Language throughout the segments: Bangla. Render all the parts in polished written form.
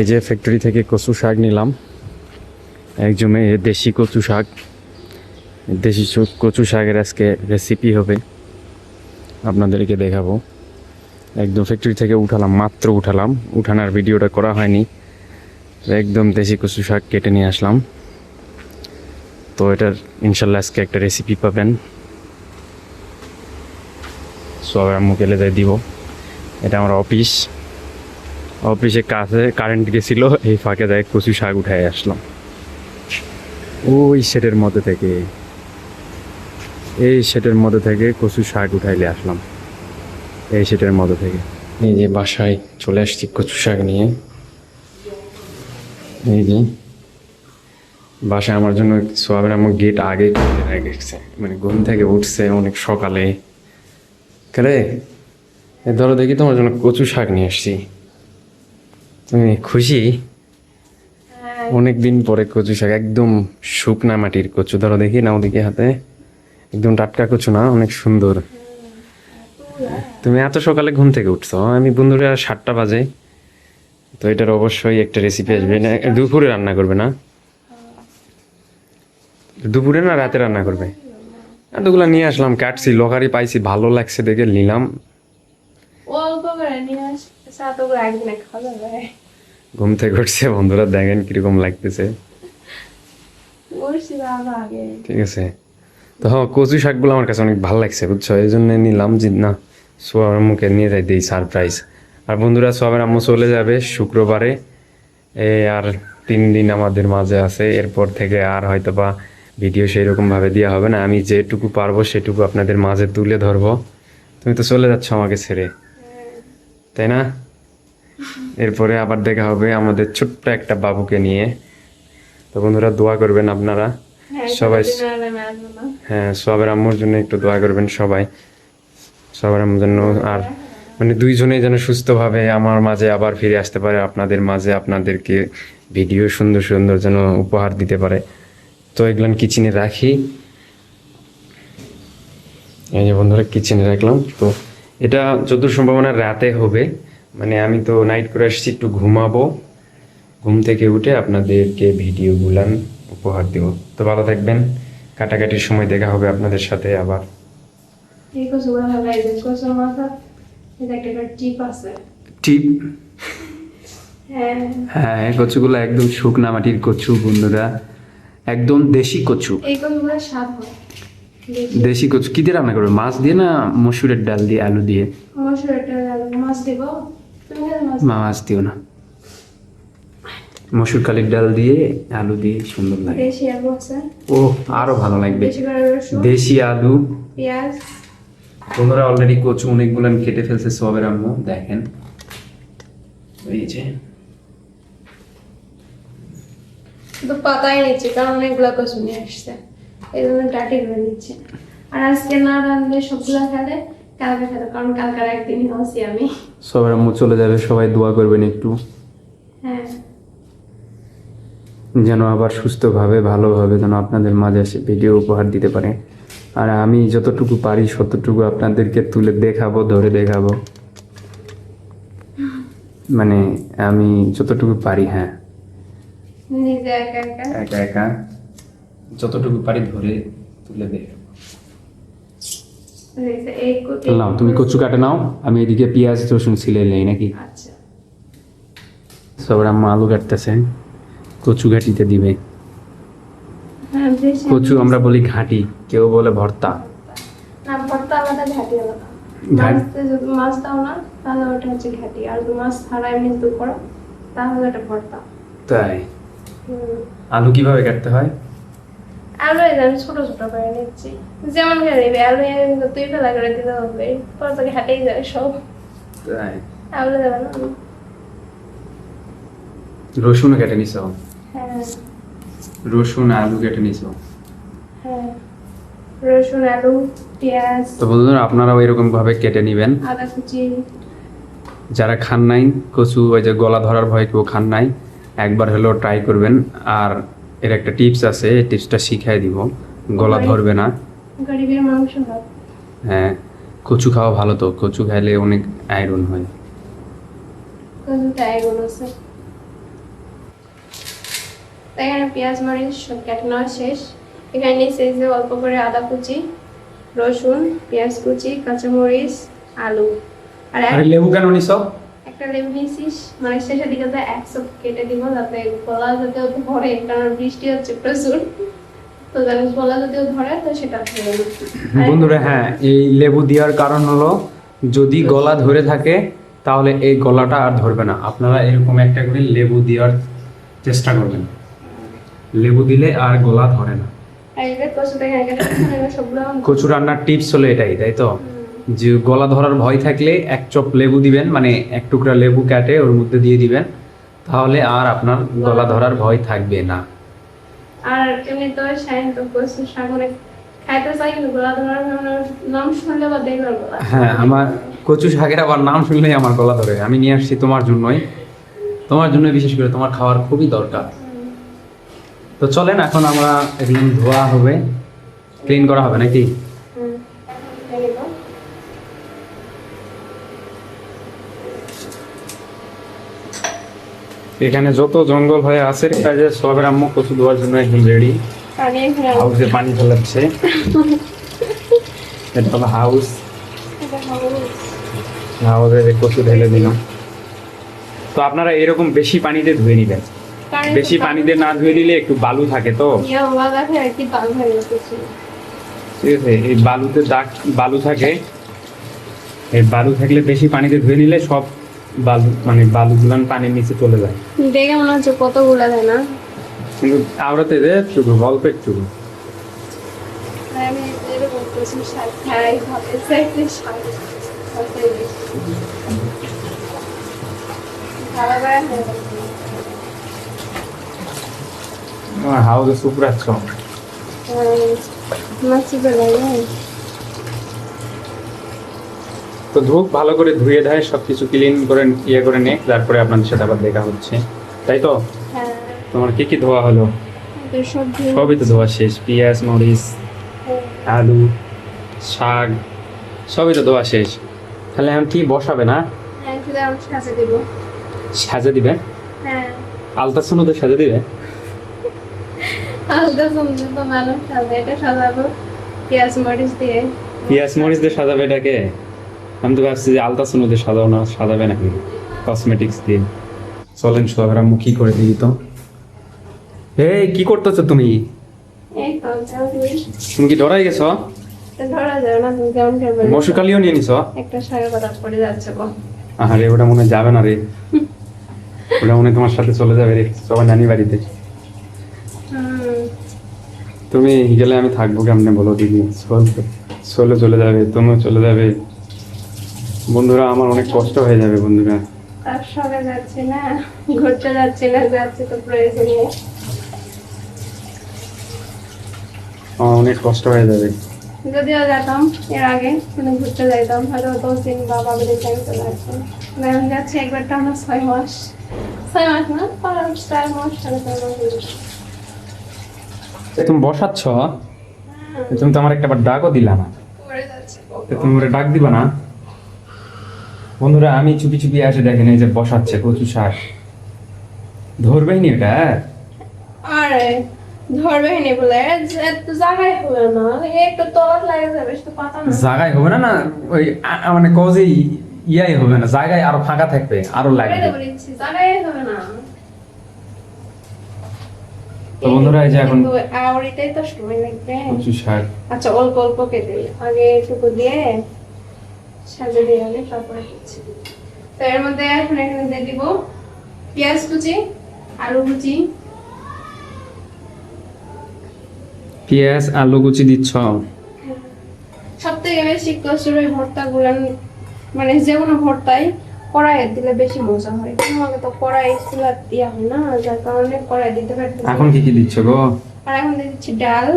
এই যে ফ্যাক্টরি থেকে কচু শাক নিলাম, একদম দেশি কচু শাক। দেশি কচু শাকের আজকে রেসিপি হবে, আপনাদেরকে দেখাবো। একদম ফ্যাক্টরি থেকে উঠালাম, মাত্র উঠালাম, উঠানোর ভিডিওটা করা হয়নি। একদম দেশি কচু শাক কেটে নিয়ে আসলাম। তো এটার ইনশাল্লাহ আজকে একটা রেসিপি পাবেন। সবাই আম্মু কেলে দিয়ে দিব। এটা আমার অফিসে কাছে কারেন্ট গেছিল, এই ফাঁকে দেয় কচু শাক উঠাই আসলাম ওই শেডের মধ্যে থেকে। এই শেডের মধ্যে থেকে কচু শাক উঠাইলে আসলাম, এই শেডের মধ্যে থেকে। এই যে বাসায় চলে আসছি কচু শাক নিয়ে। এই যে বাসায় আমার জন্য সোয়াবের আমার গেট আগে খুলে রেখেছে, মানে ঘুম থেকে উঠছে অনেক সকালে। কেরে ধরো দেখি, তোমার জন্য কচু শাক নিয়ে আসছি। তুমি খুশি? অনেক দিন পরে কচু শাক, একদম শুকনা মাটির কচু। ধরো দেখি, নাও দেখি হাতে, একদম টাটকা কচু না, অনেক সুন্দর। তুমি এত সকালে ঘুম থেকে উঠছো? আমি বন্ধুরা 7টা বাজে। তো এটার অবশ্যই একটা রেসিপি আসবে। দুপুরে রান্না করবে না? দুপুরে না রাতে রান্না করবে? এতগুলো নিয়ে আসলাম, কাটছি, লকারি পাইছি, ভালো লাগছে দেখে নিলাম। ঘুম থেকে উঠছে বন্ধুরা, দেখেন কিরকম লাগতেছে। ঠিক আছে। তো কচু শাকগুলো আমার কাছে অনেক ভালো লাগছে, বুঝছো, এই জন্য নিলাম যে না, সোয়াবের মুখে নিয়ে যাই দিই সারপ্রাইজ। আর বন্ধুরা, সোয়াবের আম্মু চলে যাবে শুক্রবারে। আর 3 দিন আমাদের মাঝে আছে, এরপর থেকে আর হয়তো বা ভিডিও সেই রকমভাবে দেওয়া হবে না। আমি যেটুকু পারবো সেটুকু আপনাদের মাঝে তুলে ধরবো। তুমি তো চলে যাচ্ছ আমাকে ছেড়ে, তাই না? এরপরে আবার দেখা হবে আমাদের ছোট্ট একটা বাবুকে নিয়ে। তো বন্ধুরা, দোয়া করবেন আপনারা সবাই। হ্যাঁ, সোয়াবের আম্মুর জন্য একটু দোয়া করবেন সবাই, সবার আম্মুর জন্য। আর মানে দুইজনেই যেন সুস্থভাবে আমার মাঝে আবার ফিরে আসতে পারে, আপনাদের মাঝে আপনাদেরকে ভিডিও সুন্দর সুন্দর যেন উপহার দিতে পারে। তো এগুলো কিচেনে রাখি। এই যে বন্ধুরা, কিচেনে রাখলাম। তো এটা যতদূর সম্ভাবনা রাতে হবে, মানে আমি তো নাইট করে আসছি, একটু ঘুমাবো। ঘুম থেকে উঠে আপনাদেরকে ভিডিওগুলান উপহার দেব। তো ভালো থাকবেন, কাটাকাটির সময় দেখা হবে আপনাদের সাথে আবার। টিপ? হ্যাঁ, কচুগুলো একদম শুকনা মাটির কচু বন্ধুরা, একদম দেশি কচু। দেশি কচু কি দিয়ে রান্না করবে? মাছ দিয়ে না মসুরের ডাল দিয়ে, আলু দিয়ে? মাছ দিও না, মসুর কালির ডাল দিয়ে, আলু দিয়ে সুন্দর লাগে। ও আরো ভালো লাগবে, দেশি আলু, পেঁয়াজ। তোমরা অলরেডি কচু অনেকগুলো কেটে ফেলছে সোয়াবের আম্মু, দেখেন। এই যে শুধু পাতাই নিচ্ছে, কারণ অনেকগুলা কচু নিয়ে আসছে, এই জন্য টাটি করে নিচ্ছে। আর আজকে না রান্নলে সবগুলা খেলে, কালকে খেলে, কারণ কালকার একদিনই হচ্ছি আমি। সোয়াবের আম্মু চলে যাবে, সবাই দোয়া করবেন একটু, হ্যাঁ, যেন আবার সুস্থভাবে ভালোভাবে যেন আপনাদের মাঝে এসে ভিডিও উপহার দিতে পারে। আর আমি যতটুকু পারি ততটুকু আপনাদেরকে তুলে দেখাবো, ধরে দেখাবো, মানে আমি যতটুকু পারি। হ্যাঁ, নিজে একা একা একা একা যতটুকু পারি ধরে তুলে দেখাবো। নাও তুমি কচু কাটে নাও, আমি এদিকে পেঁয়াজ রসুন ছিলে নেই নাকি। আচ্ছা, সবার আম্মা আলু কাটতেছে, কচু ঘাটিতে দিবে। হ্যাঁ, কচু আমরা বলি ঘাটি, কেউ বলে ভর্তা। না, ভর্তা আলাদা, ঘাটি আলাদা। মাছতে যদি মাছ দাও না, তাহলে ওটা হচ্ছে ঘাটি। আর যদি মাছ ছাড়া এমনি যদি করো, তাহলে এটা ভর্তা। তাই? আলু কিভাবে কাটতে হয়? আলু আমি ছোট ছোট করে নিচ্ছি, যেমন করে নিবি। আলু তুই ফেলা করে দিতে হবে, পর তোকে হাটেই যাবে সব। তাই? আলু দেবে না। রসুন কেটে নিছো? হ্যাঁ, রসুন আলু কেটে নিছো? হ্যাঁ, রসুন, আলু, পেঁয়াজ। তো বন্ধুরা, আপনারাও এরকম ভাবে কেটে নিবেন। আদা কুচি। যারা খান নাই কচু, ওই যে গলা ধরার ভয় কেউ খান নাই, একবার হলেও ট্রাই করবেন। আর এর একটা টিপস আছে, এই টিপসটা শিখাই দিব, গলা ধরবে না। গরিবের মাংস ভাত। হ্যাঁ, কচু খাওয়া ভালো, তো কচু খাইলে অনেক আয়রন হয়। কচুতে আয়রন আছে। তো এখানে পেঁয়াজ মরিচ সব কেটে নেওয়া শেষ। এখানে নিচে যে অল্প করে আদা কুচি, রসুন, পেঁয়াজ কুচি, কাঁচামরিচ, আলু আর আরে লেবু কেন নিছ? একটা লেবু নিয়েছিস, মানে শেষের দিকে তো এক চপ কেটে দিব যাতে গলা যাতে ওতে ধরে, কারণ বৃষ্টি হচ্ছে প্রচুর, তো জানি গলা যাতে ধরে তো সেটা ধরে না। বন্ধুরা হ্যাঁ, এই লেবু দেওয়ার কারণ হলো যদি গলা ধরে থাকে তাহলে এই গলাটা আর ধরবে না। আপনারা এরকম একটা করে লেবু দেওয়ার চেষ্টা করবেন, লেবু দিলে আর গলা ধরে না। আর এই যে কচুটা এখানে কেটে এখানে সবগুলো কচু রান্নার টিপস হলো এটাই, তাই তো? যে গলা ধরার ভয় থাকলে এক চপ লেবু দিবেন, মানে এক টুকরা লেবু কেটে ওর মধ্যে দিয়ে দিবেন, তাহলে আর আপনার গলা ধরার ভয় থাকবে না। আর এমনি তো শাইন তো কচু শাক অনেক খাইতে চাই, কিন্তু গলা ধরার নাম শুনলে বা দেখবার গলা। হ্যাঁ, আমার কচু শাকের আবার নাম শুনলেই আমার গলা ধরে। আমি নিয়ে আসছি তোমার জন্যই, তোমার জন্য বিশেষ করে, তোমার খাওয়ার খুবই দরকার। তো চলেন এখন আমরা এগুলো ধোয়া হবে, ক্লিন করা হবে নাকি? এখানে যত জঙ্গল হয়ে আছে কাজে সবের আম্মু কচু ধোয়ার জন্য একদম রেডি। পানি এখানে হাউসে পানি ফেলাচ্ছে, এটা হলো হাউস। হাউসে কচু ঢেলে দিলাম। তো আপনারা এরকম বেশি পানিতে ধুয়ে নিবেন, বেশি পানিতে না ধুয়ে নিলে একটু বালু থাকে তো, ঠিক আছে? এই বালুতে দাগ বালু থাকে, এই বালু থাকলে বেশি পানিতে ধুয়ে নিলে সব বালু মানে বালুগুলান পানির নিচে চলে যায়। দেখে মনে হচ্ছে কতগুলা দেয় না, কিন্তু আওড়াতে দে একটু অল্প একটু। আমি এরকম কচু শাক খাই, ভাবে চাইতে শাক খাইতে বেশি ভালো করে আমার হাউসে সুপুরাচ্ছ মাছি বেলায়। তো ধূপ ভালো করে ধুয়ে ধায় সবকিছু ক্লিন করে ইয়ে করে নে, তারপরে আপনাদের সাথে আবার দেখা হচ্ছে, তাই তো? হ্যাঁ, তোমার কি কি ধোয়া হলো? তো সবজি সবই তো ধোয়া শেষ, পেঁয়াজ মরিচ আলু শাক সবই তো ধোয়া শেষ। তাহলে এখন কি বসাবে না? হ্যাঁ, শুধু আমি সাজে দিব। সাজে দিবে? হ্যাঁ, আলতাসনও তো সাজে দিবে? আলাদা সমঝে তো মানুষ সাজে, এটা সাজাবো পেঁয়াজ মরিচ দিয়ে। পেঁয়াজ মরিচ দিয়ে সাজাবে এটাকে? আমি তো ভাবছি যে আলতাসনও দিয়ে সাজাও না, সাজাবে নাকি কসমেটিক্স দিয়ে। চলেন সোহারা মুখী করে দিই তো। এই কি করতেছো তুমি? এই তো জলদি তুমি কি ডরাই গেছো? ধরা যাবে না, তুমি কেমন করবে? মশুকালিও নিয়ে নিছো? একটা শাকের কথা পড়ে যাচ্ছে গো। আরে ওটা মনে হয় যাবে না রে, ওটা মনে হয় তোমার সাথে চলে যাবে রে সবাই নানি বাড়িতে। তুমি গেলে আমি থাকবো কেমনে বলো দিদি? সোলে চলে যাবে, তুমিও চলে যাবে, বন্ধুরা আমার অনেক কষ্ট হয়ে যাবে। বন্ধুরা তার সঙ্গে যাচ্ছি না, ঘুরতে যাচ্ছি না, যাচ্ছি তো প্রয়োজনে। আমার অনেক কষ্ট হয়ে যাবে। যদিও যেতাম এর আগে, মানে ঘুরতে যাইতাম হয়তো 2-3 বা বাবাদের টাইম চলে আসতাম। এখন যাচ্ছে একবার টানা 6 মাস, 6 মাস না 4 মাস, 4.5 মাস। তুমি বসাচ্ছ, তুমি তো আমার একটা বার ডাকও দিলা না, পড়ে যাচ্ছে গো। তো তুমি ওরা ডাক দিবা না? বন্ধুরা আমি চুপি চুপি এসে দেখেন এই যে বসাচ্ছে কচু শাক, ধরবেই নি এটা? আরে ধরবে নি বলে এত জায়গায় হবে না, একটু তলার লাগে যাবে, তো পাতা না জায়গায় হবে না, না ওই মানে কজে ইয়াই হবে না, জায়গায় আরো ফাঁকা থাকবে, আরো লাগবে। জায়গায় হবে না। তো বন্ধুরা এই যে এখন কিন্তু আউরিতেই তো সময় লাগবে। কচু শাক আচ্ছা অল্প অল্প কেটে আগে একটু দিয়ে সাজে দিয়ে আগে তারপরে দিচ্ছি। তো এর মধ্যে এখন এখানে দিয়ে দিব পেঁয়াজ কুচি, আলু কুচি, পেঁয়াজ আলু কুচি দিচ্ছ। সব থেকে বেশি কচুর ওই ভর্তা গুলো, মানে যে কোনো ভর্তাই কড়াইয়ে দিলে বেশি মজা হয়। আমাকে তো কড়াই চুলা দেওয়া হয় না, যার কারণে কড়াই দিতে পারছি। এখন কি কি দিচ্ছ গো? আর এখন দিয়ে দিচ্ছি ডাল,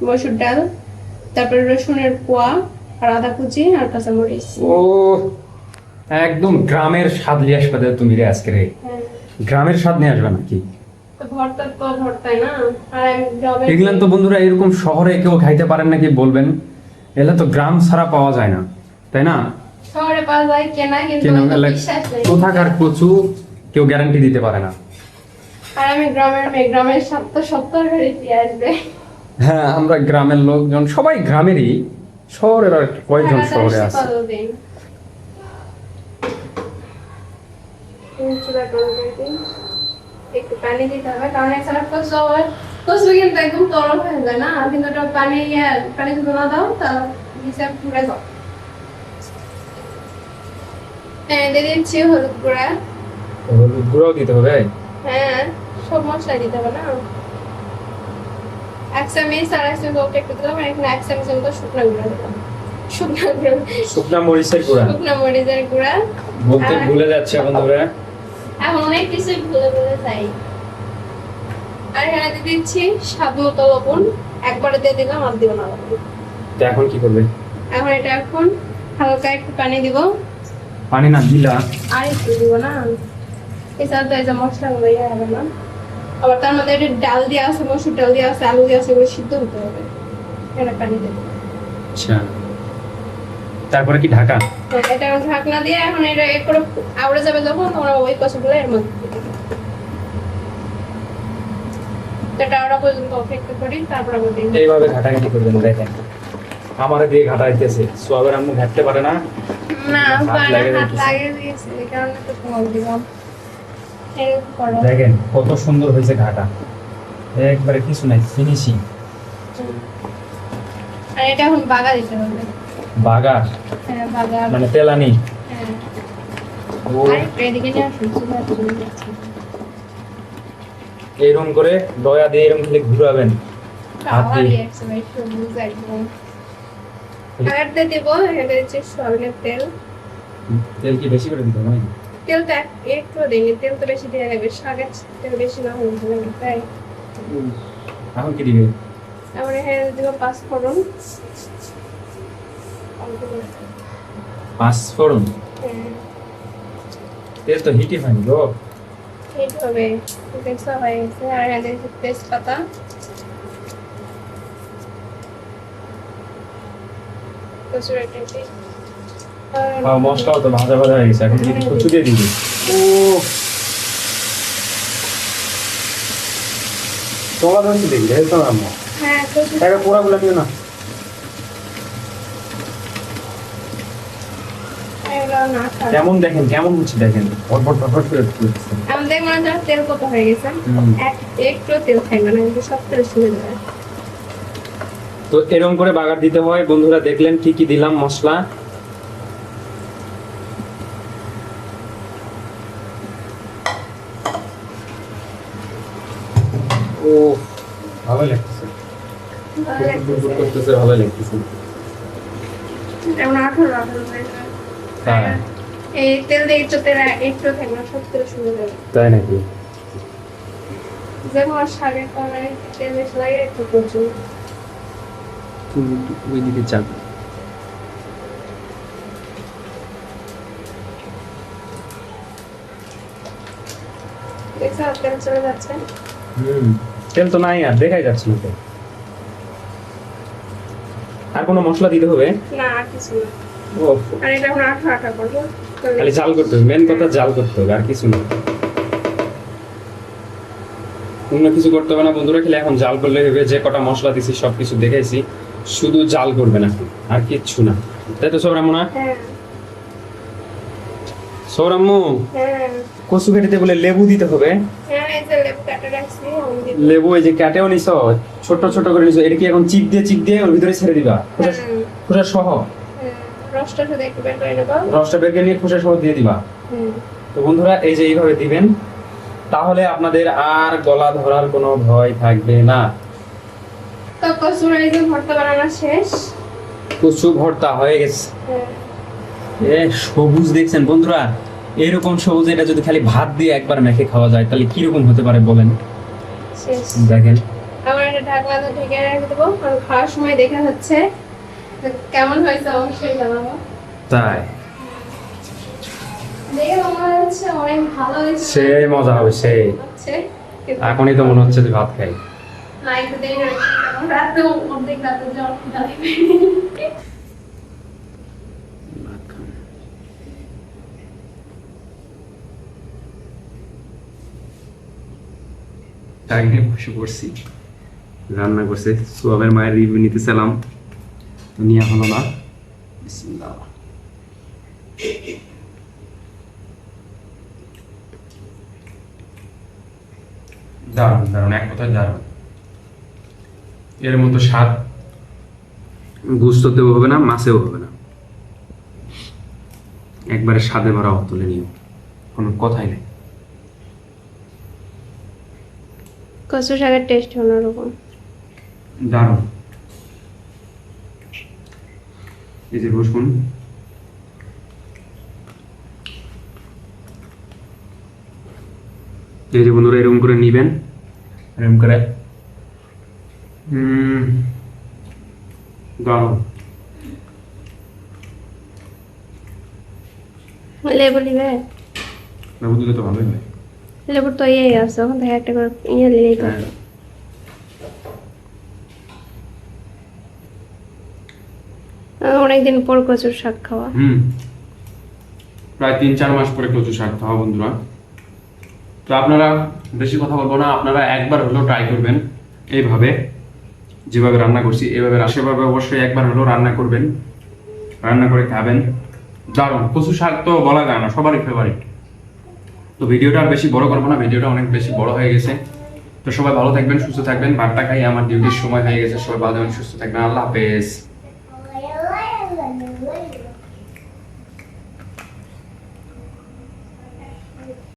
মসুর ডাল, তারপরে রসুনের কোয়া আর আদা কুচি আর কাঁচামরিচ। ও একদম গ্রামের স্বাদ নিয়ে আসবে তুমি রে আজকে রে। হ্যাঁ, গ্রামের স্বাদ নিয়ে আসবে নাকি? তো ভর্তা তো ভর্তাই না। আর আমি গ্রামে এগুলান তো বন্ধুরা এরকম শহরে কেউ খাইতে পারেন নাকি বলবেন? এগুলো তো গ্রাম ছাড়া পাওয়া যায় না, তাই না? শহরে পাওয়া যায় কেনা, কিন্তু কেন ওই তো বিশ্বাস নেই। কোথাকার কচু কেউ গ্যারান্টি দিতে পারে না। আর আমি গ্রামের মেয়ে, গ্রামের সপ্তাহ সপ্তাহ করে দিয়ে আসবে। হ্যাঁ, আমরা গ্রামের লোকজন সবাই গ্রামেরই, শহরের আর কয়েকজন শহরে আছে। একটু পানি দিতে হবে, কারণ এছাড়া কচু কিন্তু একদম তরল হয়ে যায় না, কিন্তু ওটা পানি পানি যদি না দাও তাহলে নিচে পুড়ে যাও। হ্যাঁ, দিয়ে দিচ্ছি হলুদ গুঁড়া। হলুদ গুঁড়াও দিতে হবে? হ্যাঁ, সব মশলা দিতে হবে না। 1 চামচ আর 1 চামচ একটু দিলাম, আর এখানে 1 চামচ মতো শুকনো গুঁড়া দিলাম। শুকনা মরিচের গুঁড়া। শুকনো মরিচের গুঁড়া বলতে ভুলে যাচ্ছে বন্ধুরা। এখন অনেক কিছু ভুলে যাই। আর এখানে দিয়ে দিচ্ছি স্বাদ মতো লবণ, একবারে দিয়ে দিলাম, আর দিব না লবণ। তো এখন কি করবে? এখন হালকা একটু পানি দিব। পানি না দিলা? আর একটু দিব না, এছাড়া তো এই যে মশলাগুলো ইয়ে হবে না। আবার তার মধ্যে একটা ডাল দেওয়া আছে, মসুর ডাল দেওয়া আছে, আলু দেওয়া আছে, এগুলো সিদ্ধ হতে হবে। এটা পানি দেবো। আচ্ছা, তারপরে কি ঢাকা? এটা এখন ঢাকনা দিয়ে এখন এটা করে আউড়ে যাবে যখন, তোমরা ওই কষাগুলো এর মধ্যে দিয়ে দিবে। এটা আউড়া পর্যন্ত অপেক্ষা করি, তারপর আবার দিন। এইভাবে ঘাটাঘাটি করবেন, দেখেন আমারে দিয়ে ঘাটাইতেছে, সোয়াবের আম্মু ঘাটতে পারে না। না, হাত লাগে হাত দিতেছে। লাগিয়ে দিয়েছে, এই কারণে তো তোমার দিলাম। এরকম করো। দেখেন কত সুন্দর হয়েছে ঘাটা, একবারে কিছু নাই, ফিনিশিং। আর এটা এখন বাগা দিতে হবে। বাগার হ্যাঁ, বাগা। মানে তেলানি। হ্যাঁ। ও আর একটু এদিকে নিয়ে আসুন, চুলার জন্য যাচ্ছি। এরকম করে দয়া দিয়ে এরকম খালি ঘুরাবেন হাত কাওয়া দিয়ে। রিয়াকশন, ভাই, সবুজ একদম। আর দিয়ে দেবো, এটা হচ্ছে সয়াবিনের তেল। তেল কি বেশি করে দিতে হবে? তেলটা একটু দিইনি, তেল তো বেশি দেওয়া লাগবে, শাকের তেল বেশি না হলে ভালো লাগে, তাই। এখন কি দিবে? আমরা এখানে দেবো 5 ফোড়ন। পাঁচ ফোড়ন। হ্যাঁ, তেল তো হিটই হয়নি গো। এইভাবে দেখছো হয়ে গেছে। আর এখানে দিচ্ছি তেজপাতা, কসুরি মেথি। মশলাও তো ভাজা ভাজা হয়ে গেছে, এখন কি কচু দিয়ে দিবি? ও তোলা ধরছি দেখি, দেখো না আম্মু, হ্যাঁ, কসুরি। এবার পোড়াগুলো নিও না। এগুলো না খাবে। কেমন দেখেন, কেমন হচ্ছে দেখেন, ফটফট ফটফট করে ফুটছে। আমি দেখবো না যার তেল কত হয়ে গেছে, একটু তেল থাকবে না, কিন্তু সব তেল শুনে যাবে। তো এরকম করে বাগার দিতে হয় বন্ধুরা। দেখলেন কি কি দিলাম মশলা। ও ভালো লাগতেছে, ভালো লাগতেছে। করতেছে, ভালো লাগতেছে। এমন 18 হয়ে যাবে। তাই? এই তেল দিয়ে একটু তেল একটু থাকবে না, সব তেল শুনে যাবে। তাই নাকি? যেমন শাকের তরকারি তেল বেশি লাগে, একটু প্রচুর। তুমি ওই দিকে চাপ। দেখছো তেল চলে যাচ্ছে। তেল তো নাই, আর দেখাই যাচ্ছে না তো। আর কোনো মশলা দিতে হবে? না, আর কিছু না। ও আর এটা এখন আঠা করবো। খালি জাল করতে হবে, মেন কথা জাল করতে হবে, আর কিছু না। অন্য কিছু করতে হবে না বন্ধুরা, খালি এখন জাল করলে হবে। যে কটা মশলা দিছি সবকিছু দেখাইছি, শুধু জাল করবে না, আর কিচ্ছু না। তাই তো সৌরাম্মু না? হ্যাঁ, সৌরাম্মু, হ্যাঁ, কচু কেটেতে বলে লেবু দিতে হবে। হ্যাঁ, এই যে লেবু কাটা রাখছি, আমি দিব। লেবু এই যে কাটেও নিছো, ছোট ছোট করে নিছো, এটা কি এখন চিপ দিয়ে ওর ভিতরে ছেড়ে দিবা? খোসা সহ? হ্যাঁ, রসটা শুধু একটু বের করে নেবো। রসটা বের করে নিয়ে খোসা সহ দিয়ে দিবা। হুম। তো বন্ধুরা এই যে এইভাবে দিবেন, তাহলে আপনাদের আর গলা ধরার কোনো ভয় থাকবে না। তো কচুর এই যে ভর্তা বানানো শেষ। কচু ভর্তা হয়ে গেছে। হ্যাঁ, এ সবুজ দেখছেন বন্ধুরা, এরকম সবুজ এটা যদি খালি ভাত দিয়ে একবার মেখে খাওয়া যায় তাহলে কিরকম হতে পারে বলেন? শেষ। দেখেন আমার এটা ঢাকনা দিয়ে ঢেকে রেখে দেবো, কারণ খাওয়ার সময় দেখা হচ্ছে কেমন হয়েছে অবশ্যই জানাবো। তাই দেখে মনে হচ্ছে অনেক ভালো হয়েছে। সে মজা হবে, সে হচ্ছে এখনই তো মনে হচ্ছে যে ভাত খাই। না, একটু দেরি হয়েছে, কারণ রাতে অর্ধেক রাতে জ্বর খিদা লাগবে। চাকরি বসে পড়ছি, রান্না করছে। সোয়াবের মায়ের রিভিউ নিতেছিলাম, তো নিয়ে হলো না। বিসমিল্লাহ। দারুণ দারুণ, এক কথায় দারুণ। এর মতো স্বাদ গুস্ততেও হবে না, মাছেও হবে না। একবারে স্বাদে ভরা তুলে নিও, কোনো কথাই নেই। কচু শাকের টেস্ট অন্যরকম। দারুণ। এই যে রসুন, এই যে বন্ধুরা এরকম করে নিবেন, এরকম করে দারুণ। লেবু নিবে? লেবু দিলে তো ভালোই হয়। লেবুর তো ইয়ে আছে, ওখান থেকে একটা করে ইয়ে নিলেই তো। হ্যাঁ। অনেকদিন পর কচুর শাক খাওয়া। প্রায় 3-4 মাস পরে কচু শাক খাওয়া বন্ধুরা। তো আপনারা, বেশি কথা বলবো না, আপনারা একবার হলেও ট্রাই করবেন এইভাবে, যেভাবে রান্না করছি এভাবে, সেভাবে অবশ্যই একবার হলেও রান্না করবেন, রান্না করে খাবেন। দারুণ। কচু শাক তো বলা যায় না, সবারই ফেভারিট। তো ভিডিওটা আর বেশি বড় করবো না, ভিডিওটা অনেক বেশি বড় হয়ে গেছে। তো সবাই ভালো থাকবেন, সুস্থ থাকবেন। ভাতটা খাই, আমার ডিউটির সময় হয়ে গেছে। সবাই ভালো থাকবেন, সুস্থ থাকবেন। আল্লাহ হাফেজ।